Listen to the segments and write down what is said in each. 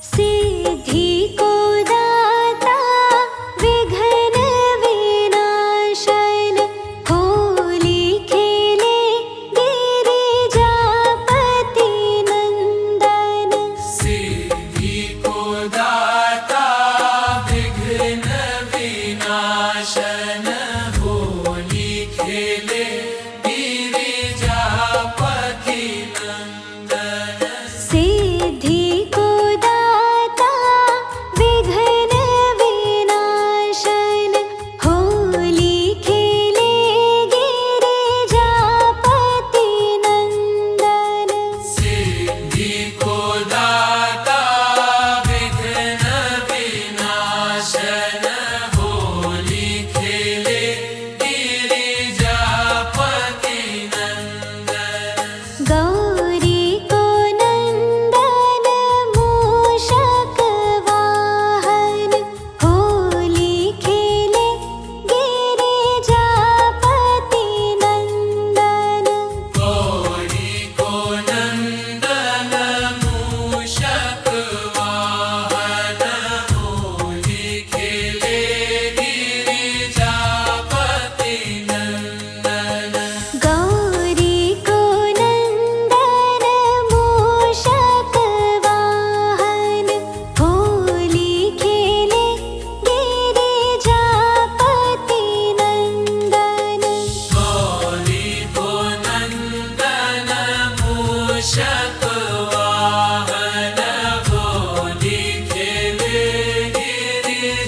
सिद्धि को दाता विघ्न विनाशन होली खेले गिरिजापति नंदन। सिद्धि को दाता विघ्न विनाशन होली खेले गिरिजापति नंदन। सिद्धि को दाता विघ्न विनाशन होली खेले गिरिजापति नंदन। सिद्धि को दाता विघ्न विनाशन होली खेले गिरिजापति नंदन। गौरी को नंदन मूषक वाहन होली खेले गिरिजापति नंदन। गौरी को नंदन मूषक वाहन होली खेले गिरिजापति नंदन। गौरी को नंदन मूषक वाहन होली खेले गिरिजापति नंदन। गौरी को नंदन मूषक वाहन होली खेले गिरिजापति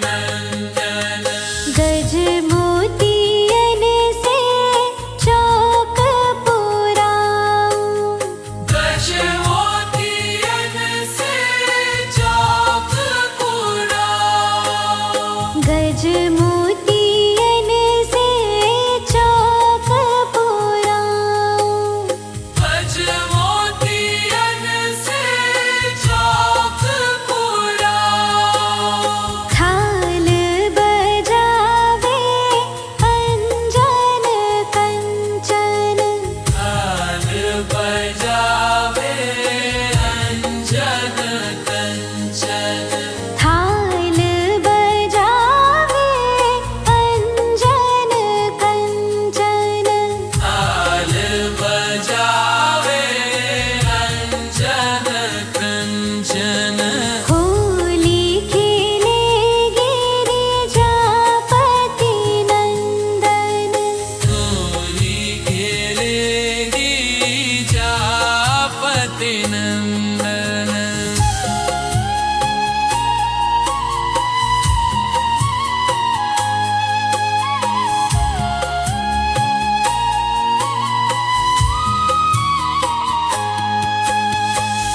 नंदन। गज मोतियन से चौक पुराऊं। गज मोतियन से चौक पुराऊं। गज मोतियन से चौक पुराऊं। गज मोतियन से चौक पुराऊं। थाल बजावे अंजन कंचन। थाल बजावे अंजन कंचन। थाल बजावे अंजन कंचन। थाल बजावे अंजन कंचन। होली खेले गिरिजापति नंदन। होली खेले गिरिजापति नंदन।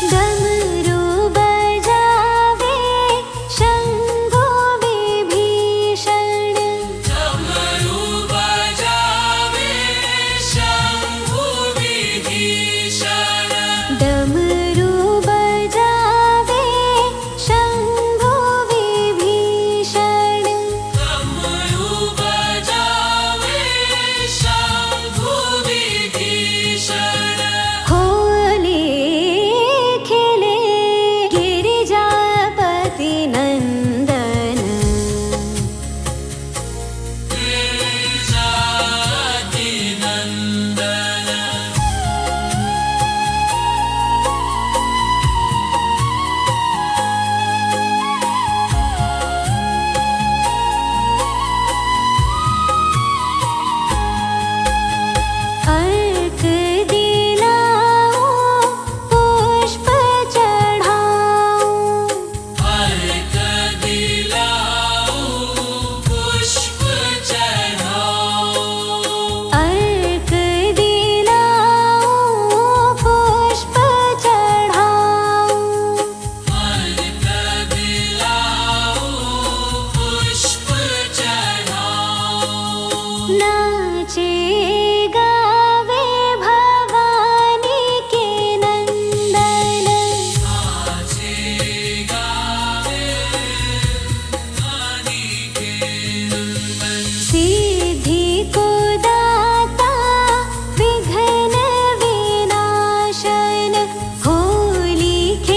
डमरू बजावे शंभु विभीषण। डमरू बजावे शंभु विभीषण। डमरू बजावे शंभु विभीषण। डमरू बजावे शंभु विभीषण। होली खेले गिरिजापति नंदन। गिरिजापति नंदन। अर्क दिलाऊं पुष्प चढ़ाऊं। अर्क दिलाऊं पुष्प चढ़ाऊं। अर्क दिलाऊं पुष्प चढ़ाऊं। अर्क दिलाऊं पुष्प चढ़ाऊं। नाचे गावे भवानी के नंदन। नाचे गावे भवानी के नंदन। सिद्धि को दाता विघ्न विनाशन होली खेले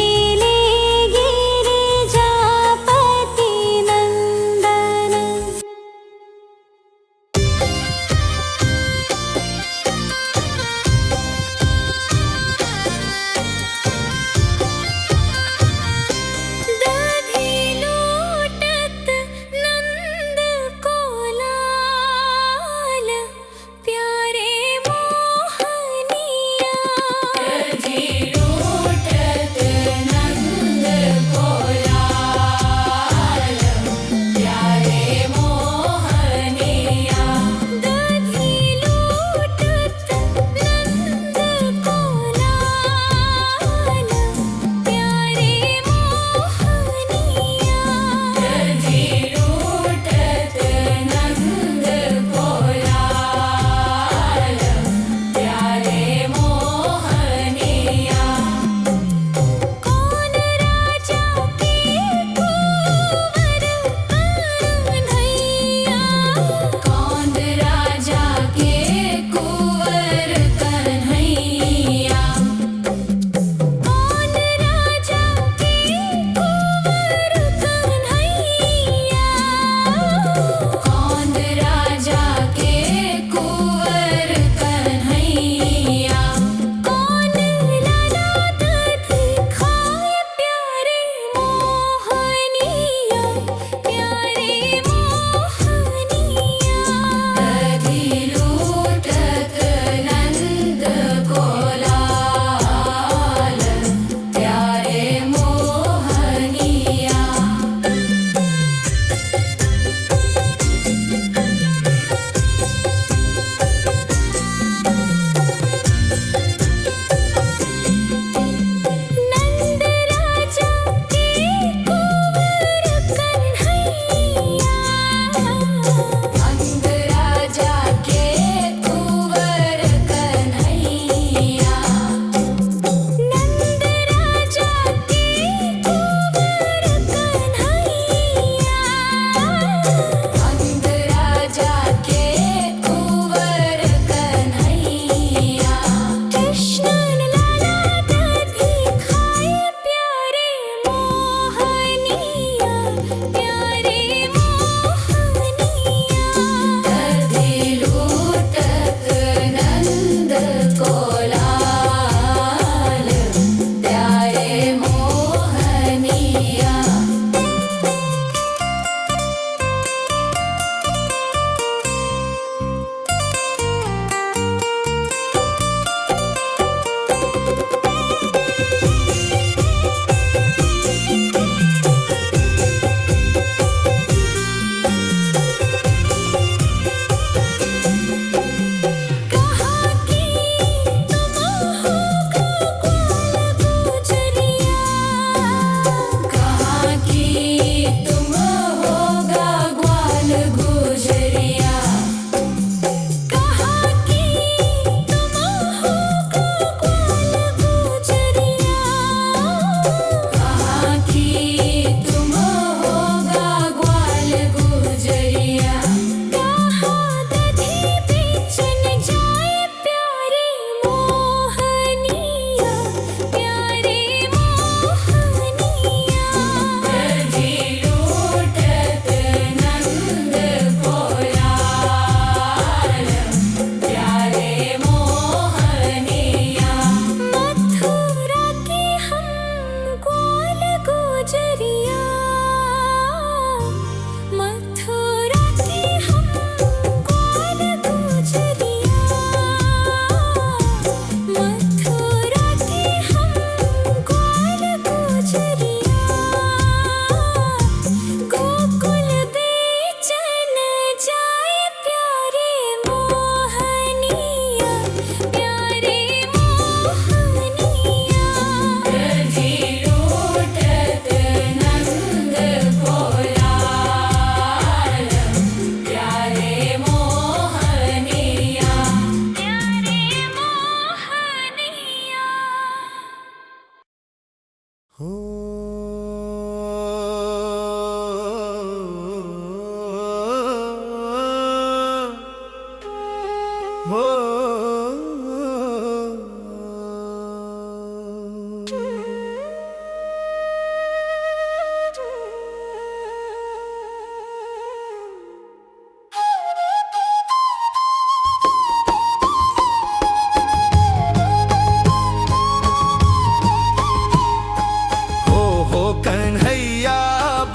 कन्हैया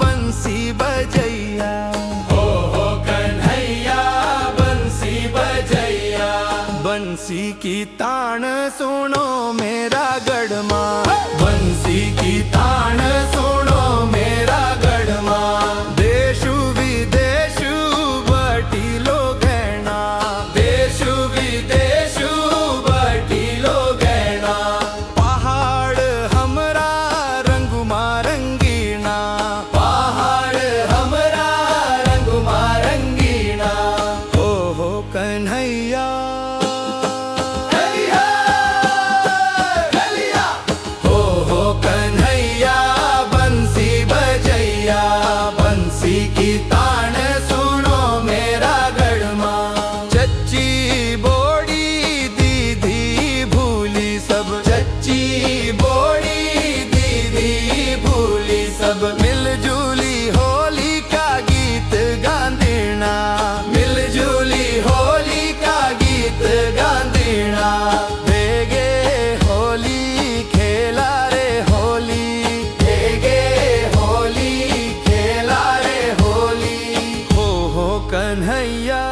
बंसी बजैया, हो कन्हैया बंसी बजैया। बंसी की तान सुनो मेरा गढ़मा, बंसी की तान सुनो मेरा गढ़मा। देशु विदेशु बटिलो गहना, देशु विदेशु बटिलो गहना। पहाड़ हमरा रंगुमा रंगीना, पहाड़ हमरा रंगुमा रंगीना। हो कन्हैया कन्हैया बंसी बजैया, बंसी की तान सुनो मेरा गढ़मा। चच्ची बोड़ी दीदी भूली सब, चच्ची बोड़ी दीदी भूली सब। मिलजुली होली का गीत गांधीना, मिलजुली होली का गीत गांधीना। भेगे होली खेला रे होली, भेगे होली खेला रे होली। हो कन्हैया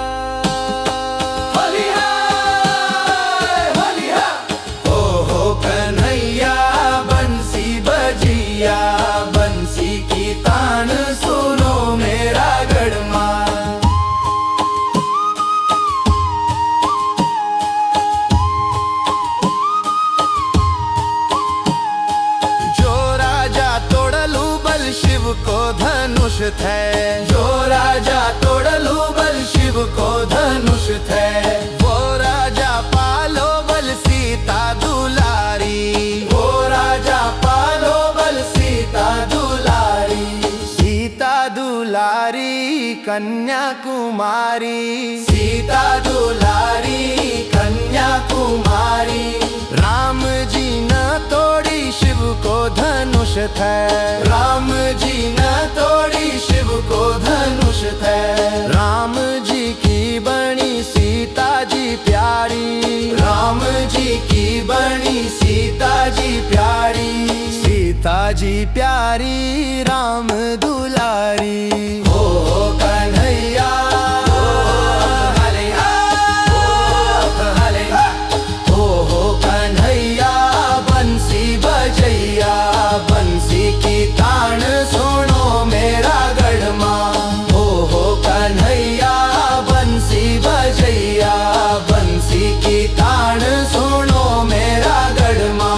होली है, होली है। हो कन्हैया बंसी बजिया, बंसी की तान सुनो मेरा गढ़मा। जो राजा तोड़लू बल शिव को धनुष थे, जो राजा तोड़लू बल शिव को धनुष थे। वो राजा पालो बल सीता दुलारी, वो राजा पालो बल सीता दुलारी। सीता दुलारी कन्याकुमारी, सीता दुलारी कन्याकुमारी। राम जी न तोड़ी शिव को धनुष थे, राम जी न तोड़ी शिव को धनुष थे। राम जी की बनी सीता जी प्यारी, राम जी की बनी सीता जी प्यारी। सीता जी प्यारी राम दुलारी। हो कन्हैया हो कन्हैया बंसी बजैया, बंसी की तान सुनो मेरा गढ़मा। हो कन्हैया बंसी बजैया, बंसी की तान सुनो मेरा गढ़मा।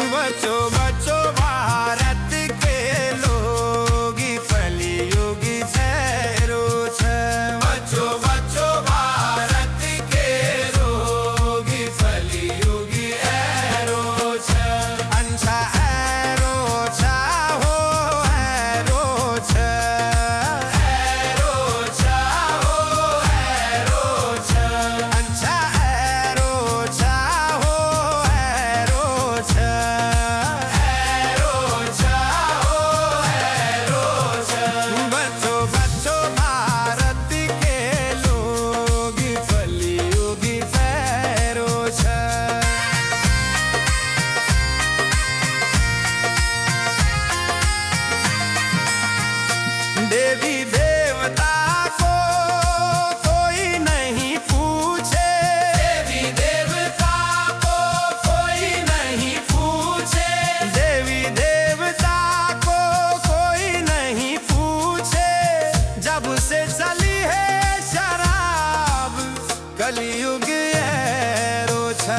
बच्चों बच्चों भारत के लोग फलियुगी ठहरो छ। बच्चों बच्चों भारत के लोग फलियुगी ठहरो छ। अच्छा ठहरो छ, हो ठहरो छ, ठहरो छ, हो ठहरो छ। अच्छा ठहरो छ, हो ठहरो छ। बच्चों बच्चों भारत के लोग फलियुगी ठहरो छ। देवी देवता को कोई नहीं पूछे, देवी देवता को कोई नहीं पूछे। देवी देवता को कोई नहीं पूछे, जब से चली है कलयुग ऐरो छे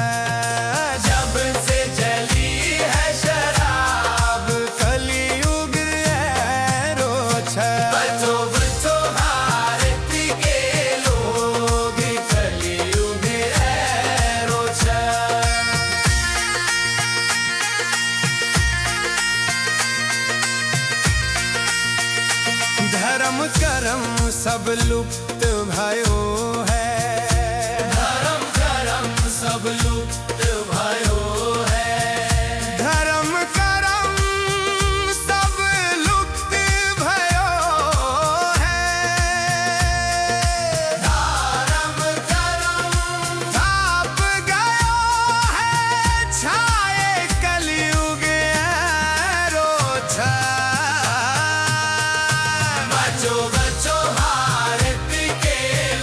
जब से चली है शराब कलयुग ऐरो छे बचो बचो भारत के लोग कलयुग ऐरो छे धर्म कर्म सब लुप्त भयो है धर्म कर्म सब लुप्त भयो है धर्म कर्म सब लुप्त भयो है धर्म कर्म थाप गयो है छाए कलयुग ऐरो छे बचो बचो भारत के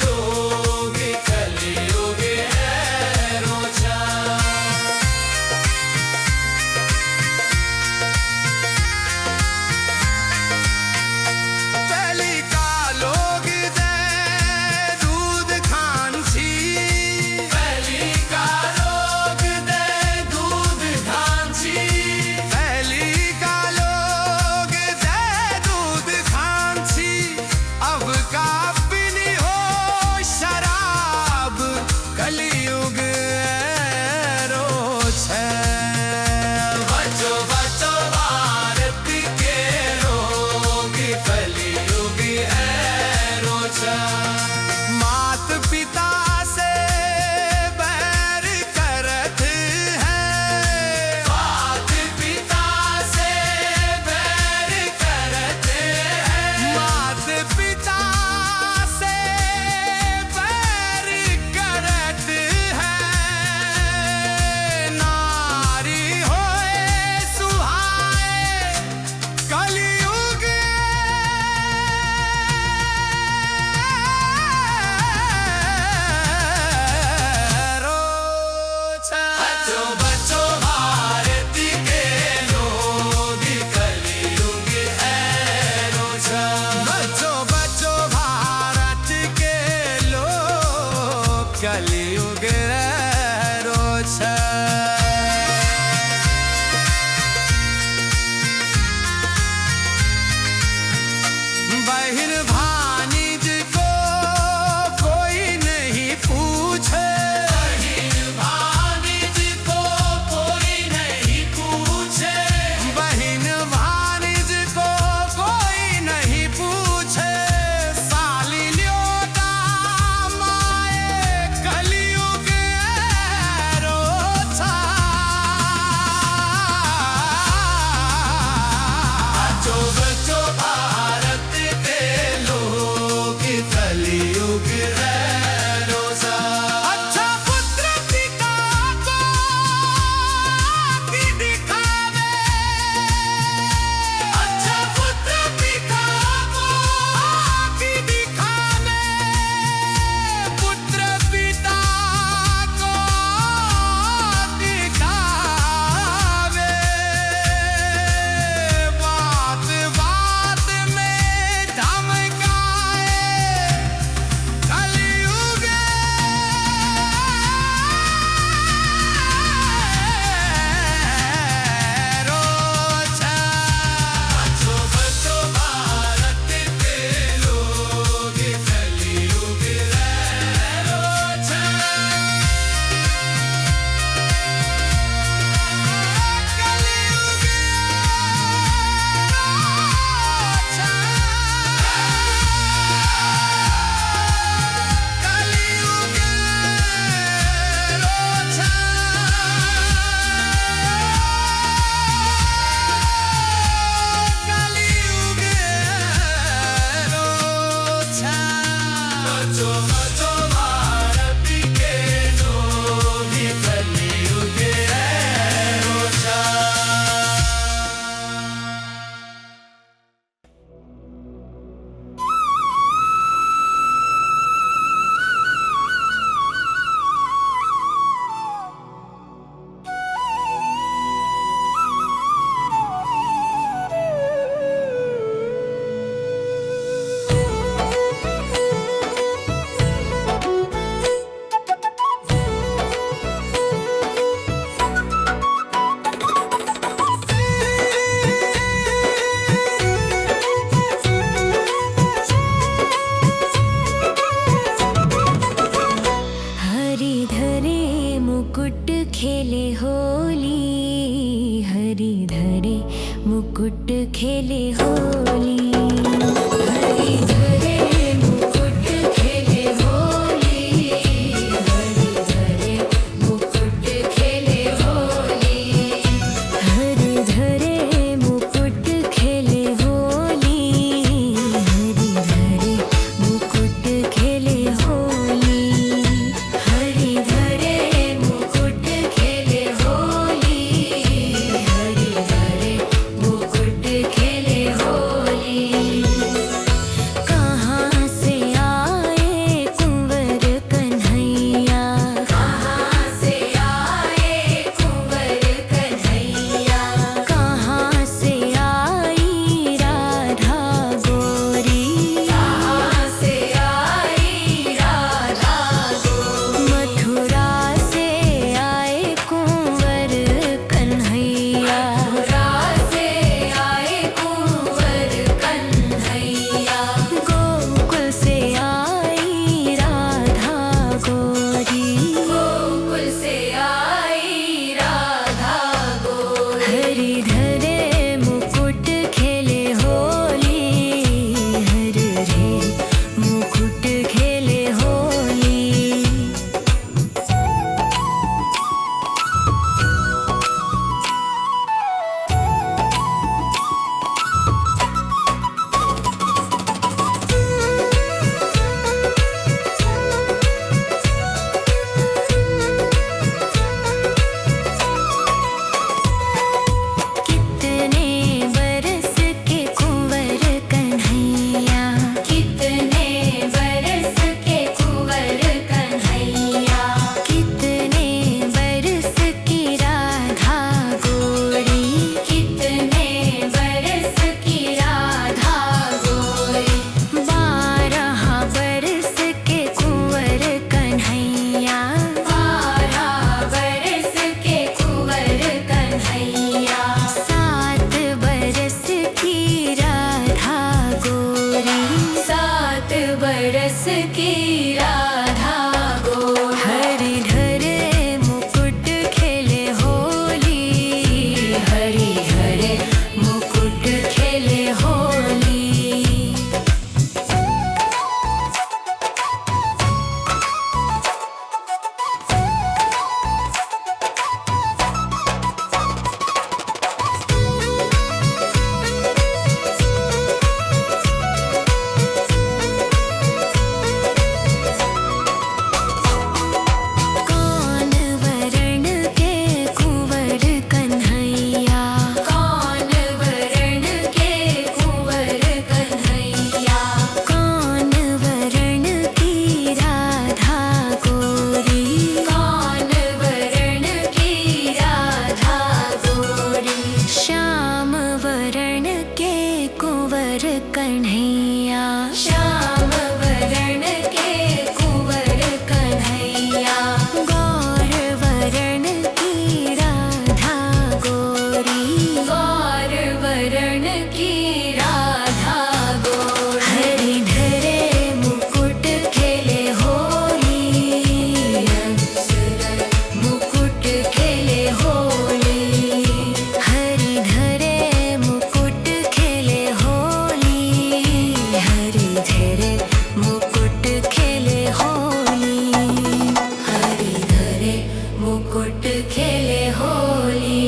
लोग कलयुग ऐरो छे पहली का लोग दे दूध खान छी पहली का लोग दे दूध खान छी पहली का लोग दे दूध खान छी अब का पीनी हो शराब कलयुग ऐरो छे बचो बचो भारत के लोग कलयुग ऐरो छे मात पिता से बैर करत है मात पिता से बैर करत है मात पिता से बैर करत है नारी होए सुहाए कलयुग ऐरो की राधा गोरी हरि धरे मुकुट खेले होली हरि धरे मुकुट खेले होली कौन वरण के कुंवर कन्हैया कौन वरण के कुंवर कन्हैया कौन वरण की राधा गोरी कौन वरण की राधा गोरी श्याम वरण के कुंवर कन्हैया श्याम वरण के कुंवर कन्हैया गौर वरण की राधा गोरी गौर वरण की राधा गोरी हरि धरे मुकुट खेले होली मुकुट खेले होली हरि धरे मुकुट खेले होली हरि धरे मुकुट खेले होली हरि धरे मुकुट खेले होली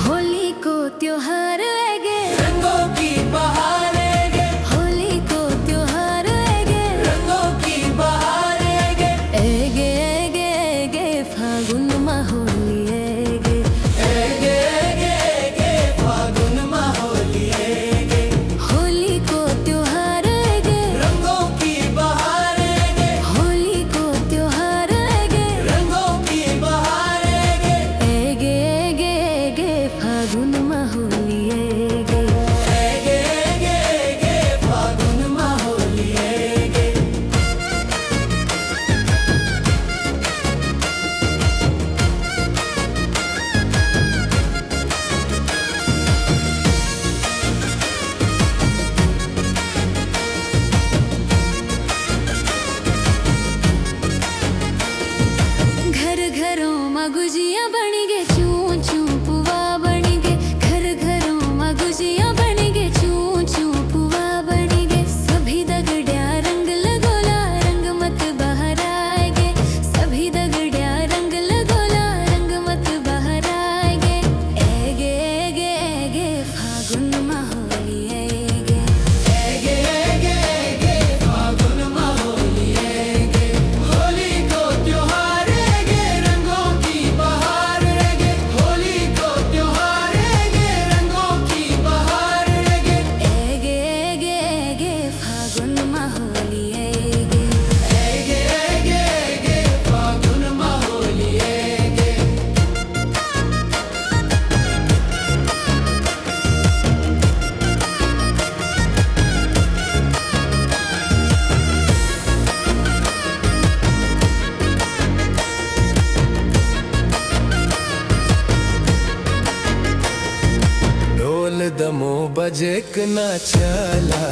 होली को त्योहार आएगे रंगों की बहार है होली को त्योहार आएगे रंगों की बहार है एगे एगे एगे फागुन माहोली एगे एगे एगे एगे फागुन माहोली है होली को त्योहार आएगे रंगों की बहार है होली को त्योहार आएगे रंगों की बहार है एगे एगे एगे फागुन माहोली एगे एगे एगे एगे फागुन माहोली है घर घरों में गुजिया बनी गे चूं चूं पुआ बनी गे घर घरों में गुजिया बनी गे चूं चूं पुआ बनी गे सभी दगड़िया रंग लगोला रंग मत बाहर आएगे सभी दगड़िया रंग लगोला रंग मत बाहर आएगे एगे एगे एगे फागुन माहोली एगे एगे एगे एगे फागुन माहोली है होली को त्योहार है रंगों की बहार है होली को त्योहार है रंगों की बहार है एगे एगे एगे फागुन माहोली एगे एगे एगे एगे फागुन माहोली है ढोल दमो बजे ना चला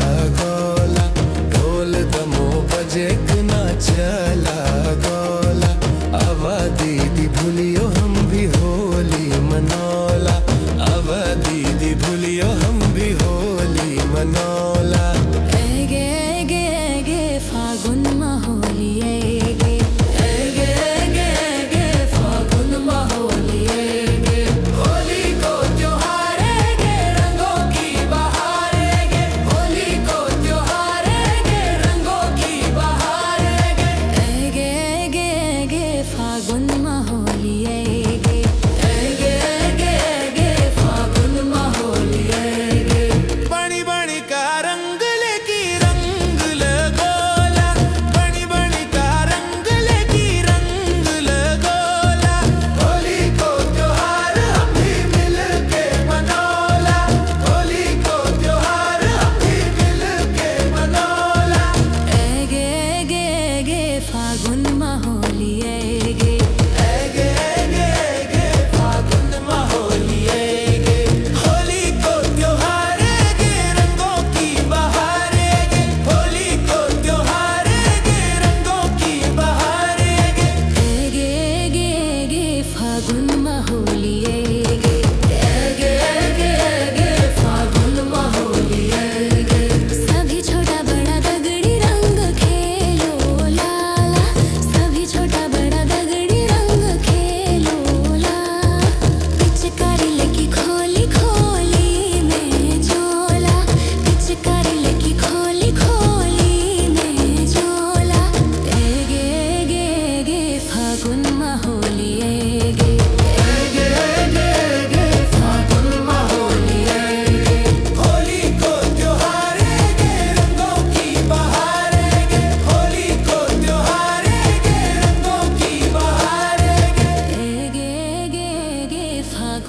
गोला ढोल दमो बजे ना चला गोला आवा दीदी भूलियो हम भी होली मनौला आवा दीदी भूलियो हम भी होली मनौला एगे एगे एगे फागुन माहोली एगे एगे एगे एगे फागुन माहोली है होली को त्योहार है रंगों की बहार है होली को त्योहार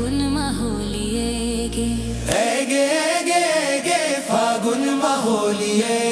फागुन माहोलिए गे गे गे गे फागुन माहोलिए